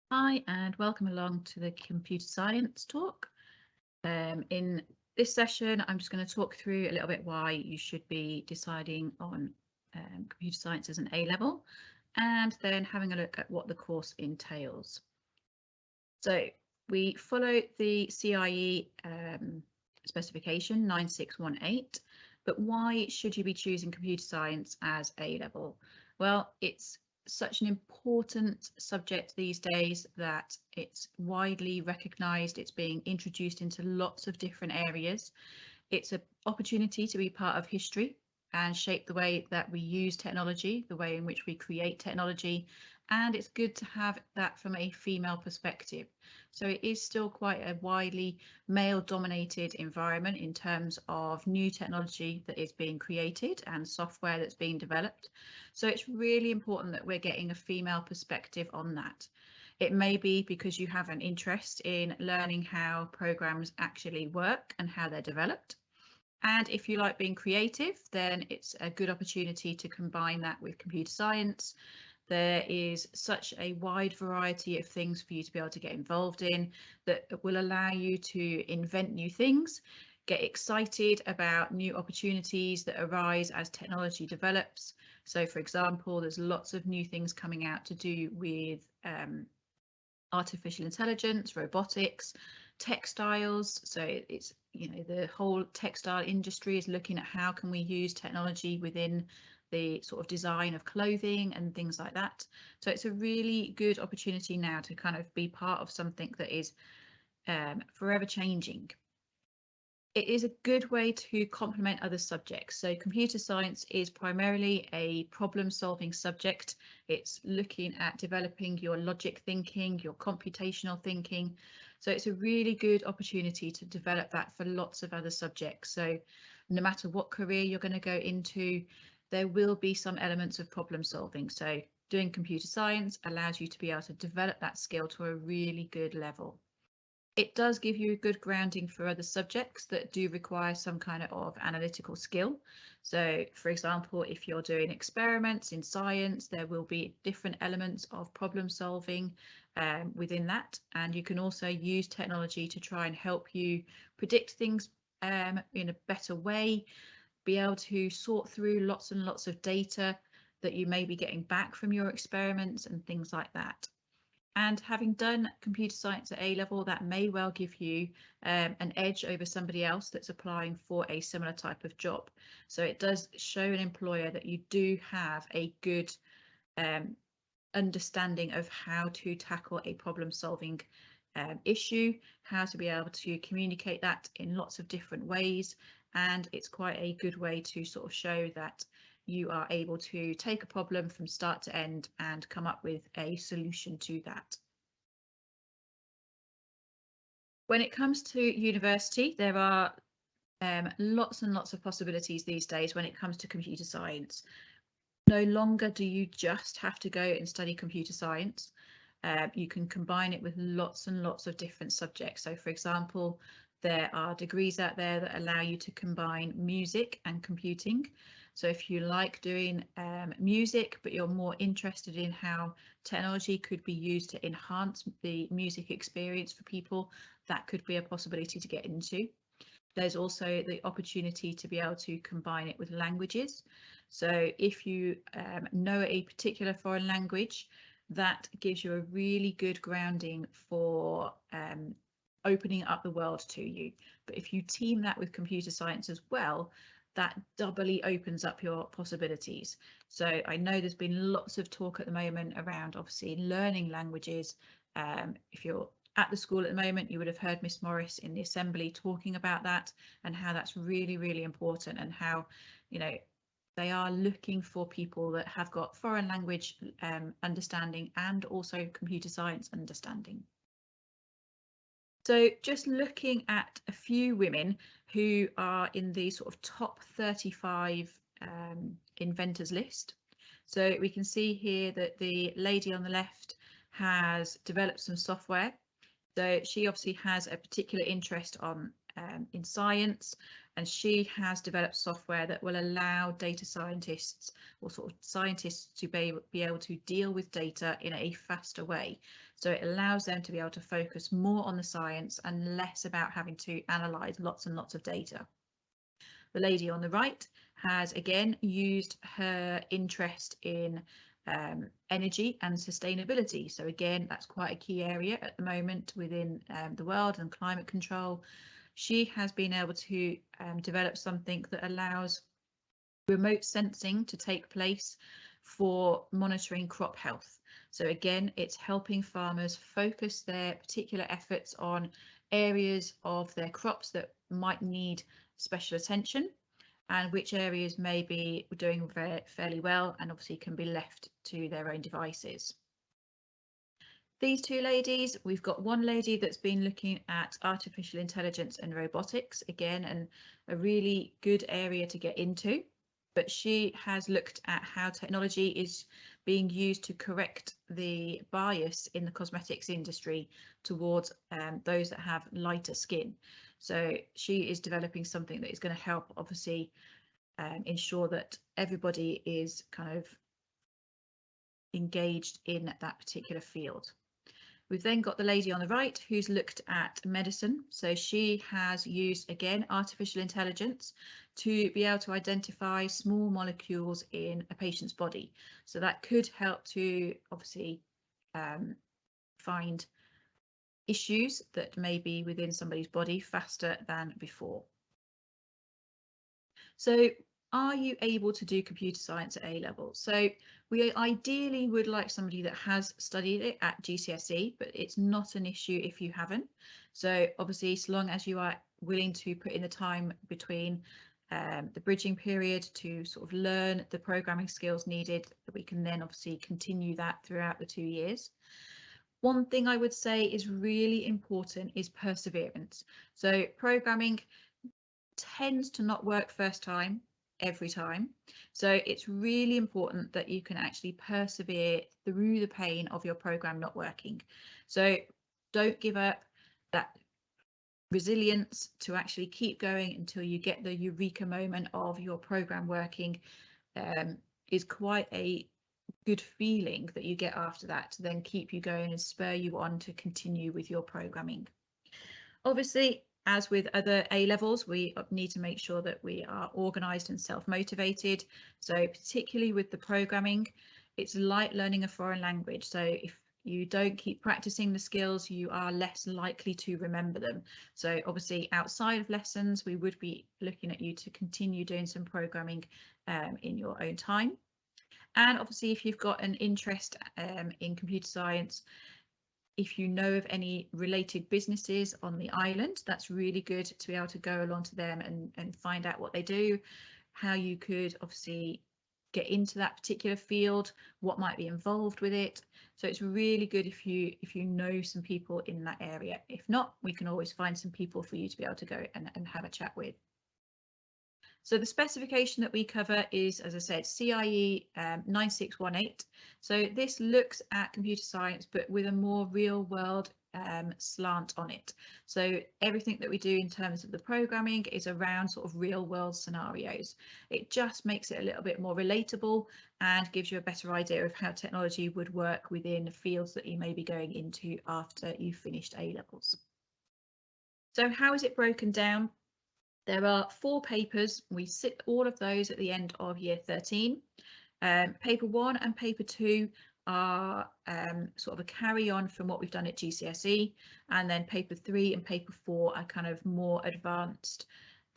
Hi, and welcome along to the computer science talk. In this session, I'm just going to talk through a little bit why you should be deciding on computer science as an A-level, and then having a look at what the course entails. So we follow the CIE specification 9618, but why should you be choosing computer science as A-level? Well, it's such an important subject these days that it's widely recognised, it's being introduced into lots of different areas. It's an opportunity to be part of history and shape the way that we use technology, the way in which we create technology, and it's good to have that from a female perspective. So it is still quite a widely male-dominated environment in terms of new technology that is being created and software that's being developed. So it's really important that we're getting a female perspective on that. It may be because you have an interest in learning how programs actually work and how they're developed. And if you like being creative, then it's a good opportunity to combine that with computer science. There is such a wide variety of things for you to be able to get involved in that will allow you to invent new things, get excited about new opportunities that arise as technology develops. So, for example, there's lots of new things coming out to do with artificial intelligence, robotics, textiles. So it's, the whole textile industry is looking at how can we use technology within the sort of design of clothing and things like that. So it's a really good opportunity now to kind of be part of something that is forever changing. It is a good way to complement other subjects. So computer science is primarily a problem-solving subject. It's looking at developing your logic thinking, your computational thinking. So it's a really good opportunity to develop that for lots of other subjects. So no matter what career you're going to go into, there will be some elements of problem solving. So doing computer science allows you to be able to develop that skill to a really good level. It does give you a good grounding for other subjects that do require some kind of analytical skill. So, for example, if you're doing experiments in science, there will be different elements of problem solving within that. And you can also use technology to try and help you predict things in a better way, be able to sort through lots and lots of data that you may be getting back from your experiments and things like that. And having done computer science at A-level, that may well give you an edge over somebody else that's applying for a similar type of job. So it does show an employer that you do have a good understanding of how to tackle a problem-solving issue, how to be able to communicate that in lots of different ways. And it's quite a good way to sort of show that you are able to take a problem from start to end and come up with a solution to that. When it comes to university, there are lots and lots of possibilities these days when it comes to computer science. No longer do you just have to go and study computer science. You can combine it with lots and lots of different subjects. So, for example, there are degrees out there that allow you to combine music and computing. So if you like doing music, but you're more interested in how technology could be used to enhance the music experience for people, that could be a possibility to get into. There's also the opportunity to be able to combine it with languages. So if you know a particular foreign language, that gives you a really good grounding for opening up the world to you. But if you team that with computer science as well, that doubly opens up your possibilities. So I know there's been lots of talk at the moment around obviously learning languages. If you're at the school at the moment, you would have heard Miss Morris in the assembly talking about that and how that's really, really important, and how, they are looking for people that have got foreign language understanding and also computer science understanding. So just looking at a few women who are in the sort of top 35 inventors list. So we can see here that the lady on the left has developed some software. So she obviously has a particular interest in science. and she has developed software that will allow data scientists or sort of scientists to be able to deal with data in a faster way. So it allows them to be able to focus more on the science and less about having to analyse lots and lots of data. The lady on the right has again used her interest in energy and sustainability. So again, that's quite a key area at the moment within the world and climate control. She has been able to develop something that allows remote sensing to take place for monitoring crop health. So again, it's helping farmers focus their particular efforts on areas of their crops that might need special attention, and which areas may be doing fairly well and obviously can be left to their own devices. These two ladies, we've got one lady that's been looking at artificial intelligence and robotics, again, and a really good area to get into. But she has looked at how technology is being used to correct the bias in the cosmetics industry towards those that have lighter skin. So she is developing something that is going to help, obviously, ensure that everybody is kind of engaged in that particular field. We've then got the lady on the right who's looked at medicine. So she has used, again, artificial intelligence to be able to identify small molecules in a patient's body. So that could help to obviously find issues that may be within somebody's body faster than before. So are you able to do computer science at A level? So we ideally would like somebody that has studied it at GCSE, but it's not an issue if you haven't. So obviously, so long as you are willing to put in the time between the bridging period to sort of learn the programming skills needed, we can then obviously continue that throughout the 2 years. One thing I would say is really important is perseverance. So programming tends to not work first time every time. So it's really important that you can actually persevere through the pain of your program not working. So don't give up. That resilience to actually keep going until you get the eureka moment of your program working is quite a good feeling that you get after that to then keep you going and spur you on to continue with your programming. Obviously, as with other A levels, we need to make sure that we are organised and self-motivated. So particularly with the programming, it's like learning a foreign language. So if you don't keep practicing the skills, you are less likely to remember them. So obviously outside of lessons, we would be looking at you to continue doing some programming in your own time. And obviously, if you've got an interest in computer science, if you know of any related businesses on the island, that's really good to be able to go along to them and find out what they do, how you could obviously get into that particular field, what might be involved with it. So it's really good if you know some people in that area. If not, we can always find some people for you to be able to go and have a chat with. So the specification that we cover is, as I said, CIE 9618. So this looks at computer science, but with a more real world slant on it. So everything that we do in terms of the programming is around sort of real world scenarios. It just makes it a little bit more relatable and gives you a better idea of how technology would work within fields that you may be going into after you've finished A levels. So how is it broken down? There are 4 papers. We sit all of those at the end of year 13. Paper 1 and paper 2 are sort of a carry on from what we've done at GCSE, and then paper 3 and paper 4 are kind of more advanced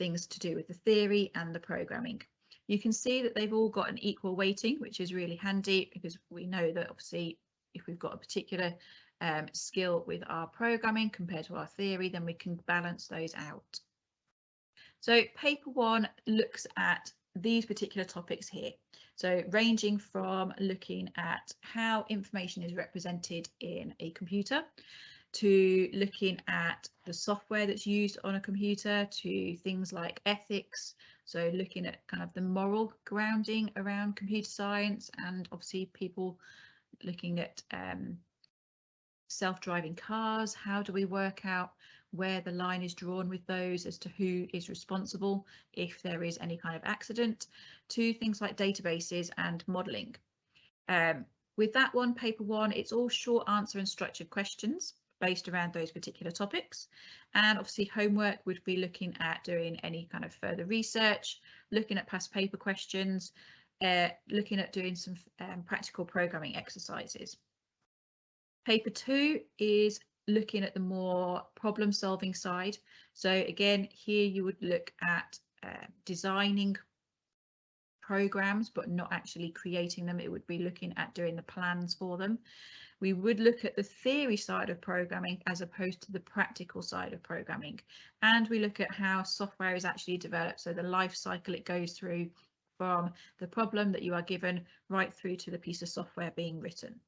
things to do with the theory and the programming. You can see that they've all got an equal weighting, which is really handy because we know that obviously if we've got a particular skill with our programming compared to our theory, then we can balance those out. So paper 1 looks at these particular topics here. So ranging from looking at how information is represented in a computer, to looking at the software that's used on a computer, to things like ethics. So looking at kind of the moral grounding around computer science, and obviously people looking at self-driving cars. How do we work out where the line is drawn with those as to who is responsible if there is any kind of accident, to things like databases and modelling. With that one, paper one, it's all short answer and structured questions based around those particular topics. And obviously homework would be looking at doing any kind of further research, looking at past paper questions, looking at doing some practical programming exercises. Paper two is looking at the more problem solving side. So again, here you would look at designing programs, but not actually creating them. It would be looking at doing the plans for them. We would look at the theory side of programming as opposed to the practical side of programming. And we look at how software is actually developed. So the life cycle it goes through from the problem that you are given right through to the piece of software being written.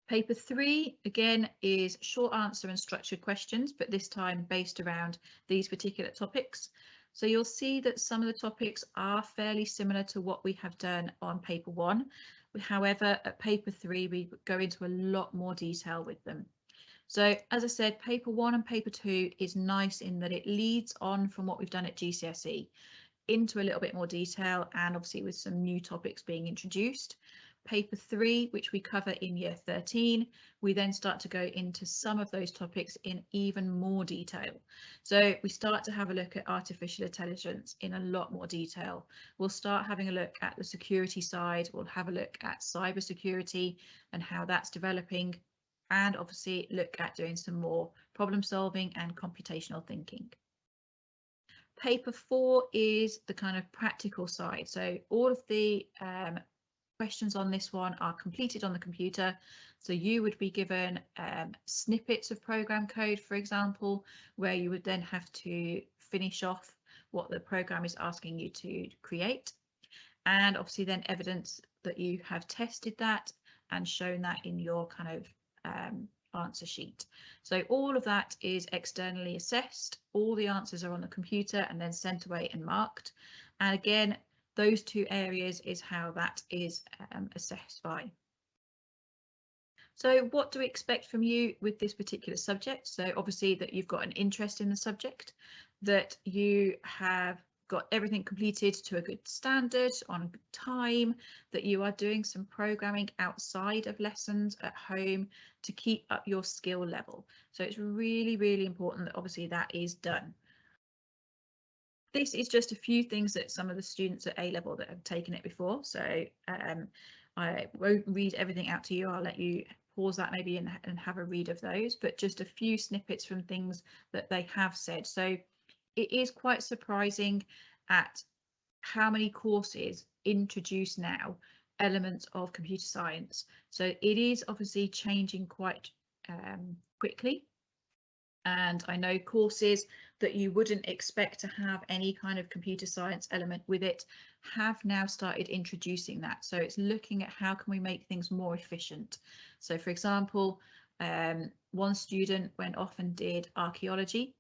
Paper three, again, is short answer and structured questions, but this time based around these particular topics. So you'll see that some of the topics are fairly similar to what we have done on paper one. However, at paper three, we go into a lot more detail with them. So as I said, paper one and paper two is nice in that it leads on from what we've done at GCSE into a little bit more detail, and obviously with some new topics being introduced. Paper three, which we cover in year 13, we then start to go into some of those topics in even more detail. So we start to have a look at artificial intelligence in a lot more detail. We'll start having a look at the security side. We'll have a look at cybersecurity and how that's developing, and obviously look at doing some more problem solving and computational thinking. Paper four is the kind of practical side. So all of the questions on this one are completed on the computer. So you would be given snippets of program code, for example, where you would then have to finish off what the program is asking you to create. And obviously then evidence that you have tested that and shown that in your kind of answer sheet. So all of that is externally assessed. All the answers are on the computer and then sent away and marked. And again, those two areas is how that is assessed by. So what do we expect from you with this particular subject? So obviously that you've got an interest in the subject, that you have got everything completed to a good standard on time, that you are doing some programming outside of lessons at home to keep up your skill level. So it's really, really important that obviously that is done. This is just a few things that some of the students at A-level that have taken it before. So I won't read everything out to you. I'll let you pause that maybe and have a read of those, but just a few snippets from things that they have said. So it is quite surprising at how many courses introduce now elements of computer science. So it is obviously changing quite quickly. And I know courses that you wouldn't expect to have any kind of computer science element with it have now started introducing that. So it's looking at how can we make things more efficient. So for example, one student went off and did archaeology.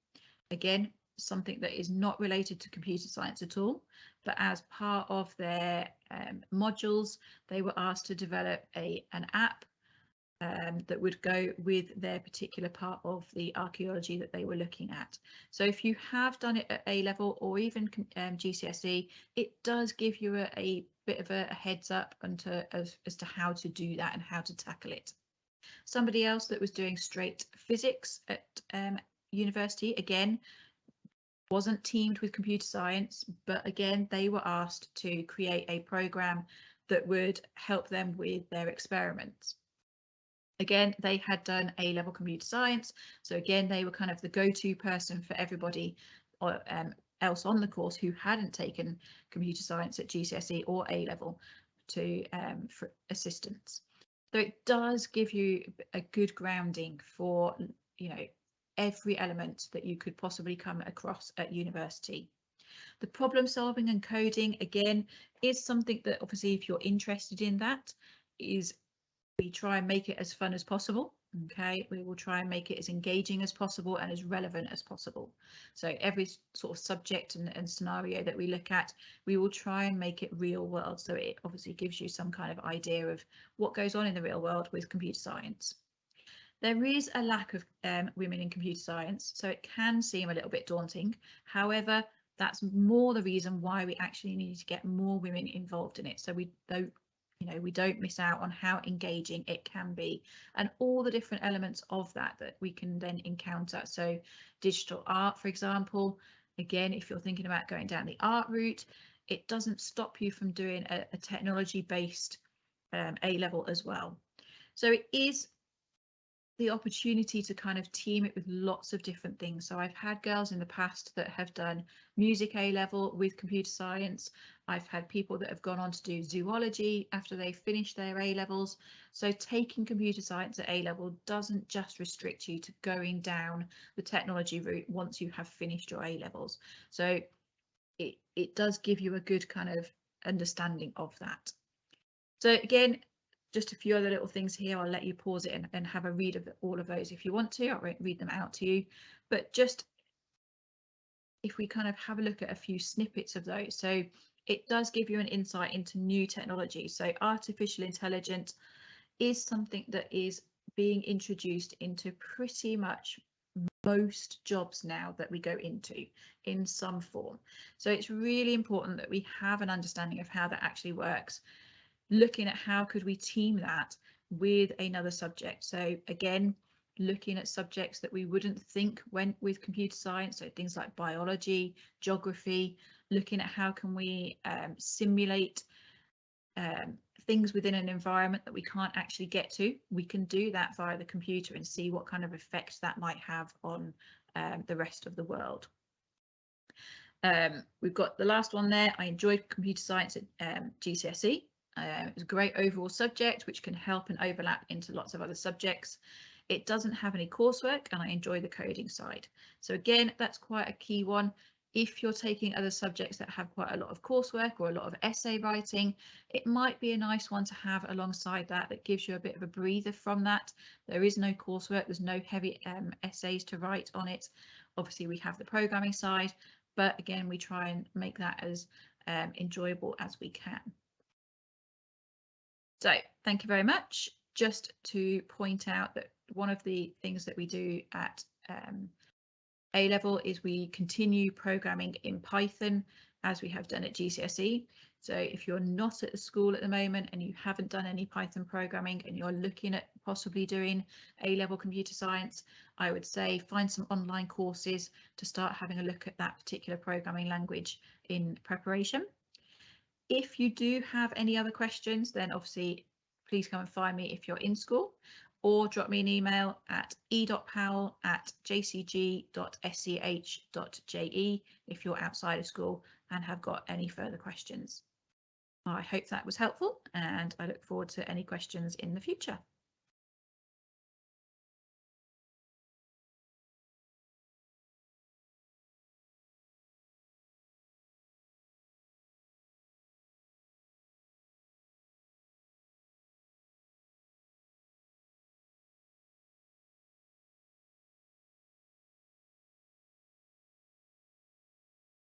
Again, something that is not related to computer science at all, but as part of their modules, they were asked to develop an app that would go with their particular part of the archaeology that they were looking at. So if you have done it at A-level or even GCSE, it does give you a bit of a heads up as to how to do that and how to tackle it. Somebody else that was doing straight physics at university, again, wasn't teamed with computer science, but again, they were asked to create a program that would help them with their experiments. Again, they had done A-level computer science, so again, they were kind of the go-to person for everybody else on the course who hadn't taken computer science at GCSE or A-level for assistance. So it does give you a good grounding for, you know, every element that you could possibly come across at university. The problem solving and coding, again, is something that obviously if you're interested in that, we try and make it as fun as possible. Okay, we will try and make it as engaging as possible and as relevant as possible. So every sort of subject and scenario that we look at, we will try and make it real world. So it obviously gives you some kind of idea of what goes on in the real world with computer science. There is a lack of women in computer science, so it can seem a little bit daunting. However, that's more the reason why we actually need to get more women involved in it, so we don't miss out on how engaging it can be and all the different elements of that we can then encounter. So digital art, for example, again, if you're thinking about going down the art route, it doesn't stop you from doing a technology-based A-level as well. So it is the opportunity to kind of team it with lots of different things. So I've had girls in the past that have done music A-level with computer science. I've had people that have gone on to do zoology after they finished their A-levels. So taking computer science at A-level doesn't just restrict you to going down the technology route once you have finished your A-levels. So it does give you a good kind of understanding of that. So again, just a few other little things here. I'll let you pause it and have a read of all of those if you want to. I won't read them out to you, but just if we kind of have a look at a few snippets of those. So it does give you an insight into new technology. So artificial intelligence is something that is being introduced into pretty much most jobs now that we go into in some form. So it's really important that we have an understanding of how that actually works, looking at how could we team that with another subject. So again, looking at subjects that we wouldn't think went with computer science, so things like biology, geography, looking at how can we simulate things within an environment that we can't actually get to. We can do that via the computer and see what kind of effects that might have on the rest of the world. We've got the last one there. I enjoyed computer science at GCSE. It was a great overall subject which can help and overlap into lots of other subjects. It doesn't have any coursework and I enjoy the coding side. So again, that's quite a key one. If you're taking other subjects that have quite a lot of coursework or a lot of essay writing, it might be a nice one to have alongside that gives you a bit of a breather from that. There is no coursework, there's no heavy essays to write on it. Obviously we have the programming side, but again, we try and make that as enjoyable as we can. So thank you very much. Just to point out that one of the things that we do at A-level is we continue programming in Python as we have done at GCSE. So if you're not at the school at the moment and you haven't done any Python programming and you're looking at possibly doing A-level computer science, I would say find some online courses to start having a look at that particular programming language in preparation. If you do have any other questions, then obviously please come and find me if you're in school, or drop me an email at e.powell@jcg.sch.je if you're outside of school and have got any further questions. I hope that was helpful and I look forward to any questions in the future.